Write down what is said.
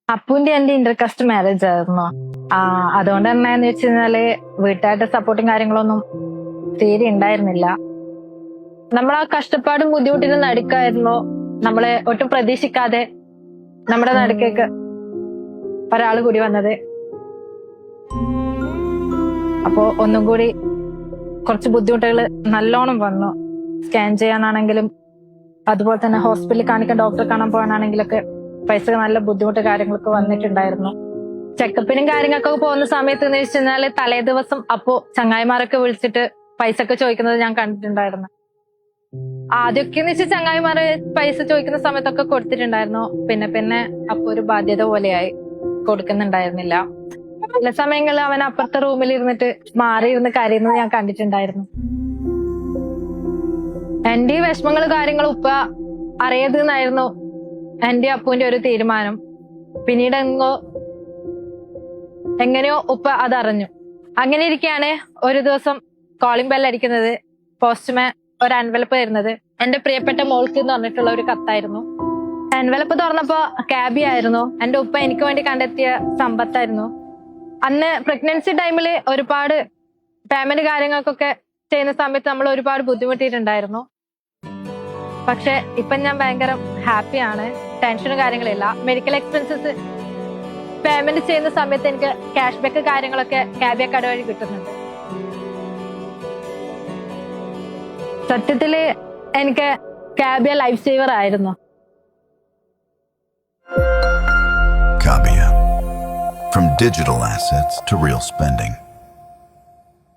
അപ്പുവിന്റെ എന്റെ intercaste marriage ആയിരുന്നു. അതുകൊണ്ട് തന്നെ എന്ന് വെച്ച് കഴിഞ്ഞാല് വീട്ടുകാരുടെ സപ്പോർട്ടും കാര്യങ്ങളൊന്നും തീരെ ഉണ്ടായിരുന്നില്ല. നമ്മൾ ആ കഷ്ടപ്പാടും ബുദ്ധിമുട്ടിനും നടുക്കായിരുന്നു നമ്മളെ ഒട്ടും പ്രതീക്ഷിക്കാതെ നമ്മുടെ നടുക്കേക്ക് ഒരാള് കൂടി വന്നത്. അപ്പോ ഒന്നും കൂടി കുറച്ച് ബുദ്ധിമുട്ടുകൾ നല്ലോണം വന്നു. സ്കാൻ ചെയ്യാനാണെങ്കിലും അതുപോലെ തന്നെ ഹോസ്പിറ്റലിൽ കാണിക്കാൻ ഡോക്ടറെ കാണാൻ പോകാനാണെങ്കിലൊക്കെ പൈസ നല്ല ബുദ്ധിമുട്ട് കാര്യങ്ങളൊക്കെ വന്നിട്ടുണ്ടായിരുന്നു. ചെക്കപ്പിനും കാര്യങ്ങൾക്കൊക്കെ പോകുന്ന സമയത്ത് എന്ന് വെച്ച് കഴിഞ്ഞാല് തലേ ദിവസം അപ്പോ ചങ്ങായിമാരൊക്കെ വിളിച്ചിട്ട് പൈസ ഒക്കെ ചോദിക്കുന്നത് ഞാൻ കണ്ടിട്ടുണ്ടായിരുന്നു. ആദ്യമൊക്കെ എന്ന് വെച്ചാൽ ചങ്ങായിമാര് പൈസ ചോദിക്കുന്ന സമയത്തൊക്കെ കൊടുത്തിട്ടുണ്ടായിരുന്നു. പിന്നെ അപ്പൊ ഒരു ബാധ്യത പോലെയായി കൊടുക്കുന്നുണ്ടായിരുന്നില്ല. ചില സമയങ്ങളിൽ അവൻ അപ്പുറത്തെ റൂമിൽ ഇരുന്നിട്ട് മാറിയിരുന്ന് കരയുന്നത് ഞാൻ കണ്ടിട്ടുണ്ടായിരുന്നു. എന്റെ ഈ വിഷമങ്ങൾ കാര്യങ്ങളും ഉപ്പ അറിയരുതെന്നായിരുന്നു എന്റെ അപ്പുവിന്റെ ഒരു തീരുമാനം. പിന്നീട് എങ്ങനെയോ ഉപ്പ അതറിഞ്ഞു. അങ്ങനെ ഇരിക്കുകയാണ് ഒരു ദിവസം കോളിംഗ് ബെൽ അടിക്കുന്നത്. പോസ്റ്റ്മാൻ ഒരു എൻവലപ്പ് തരുന്നത് എന്റെ പ്രിയപ്പെട്ട മോൾക്ക് എന്ന് പറഞ്ഞിട്ടുള്ള ഒരു കത്തായിരുന്നു. എൻവലപ്പ് തുറന്നപ്പോ ക്യാബി ആയിരുന്നു. എന്റെ ഉപ്പ എനിക്ക് വേണ്ടി കണ്ടെത്തിയ സമ്പത്തായിരുന്നു. അന്ന് പ്രഗ്നൻസി ടൈമില് ഒരുപാട് പേയ്മെന്റ് കാര്യങ്ങൾക്കൊക്കെ ചെയ്യുന്ന സമയത്ത് നമ്മൾ ഒരുപാട് ബുദ്ധിമുട്ടിയിട്ടുണ്ടായിരുന്നു. പക്ഷെ ഇപ്പൊ ഞാൻ ഭയങ്കര ഹാപ്പിയാണ്. ടെൻഷനും കാര്യങ്ങളില്ല. മെഡിക്കൽ എക്സ്പെൻസസ് പേയ്മെന്റ് ചെയ്യുന്ന സമയത്ത് എനിക്ക് ക്യാഷ് ബാക്ക് കാര്യങ്ങളൊക്കെ ക്യാബിയ കട വഴി കിട്ടുന്നുണ്ട്. സത്യത്തില് എനിക്ക് ക്യാബിയ ലൈഫ് സേവർ ആയിരുന്നു. Kabia. From digital assets to real spending.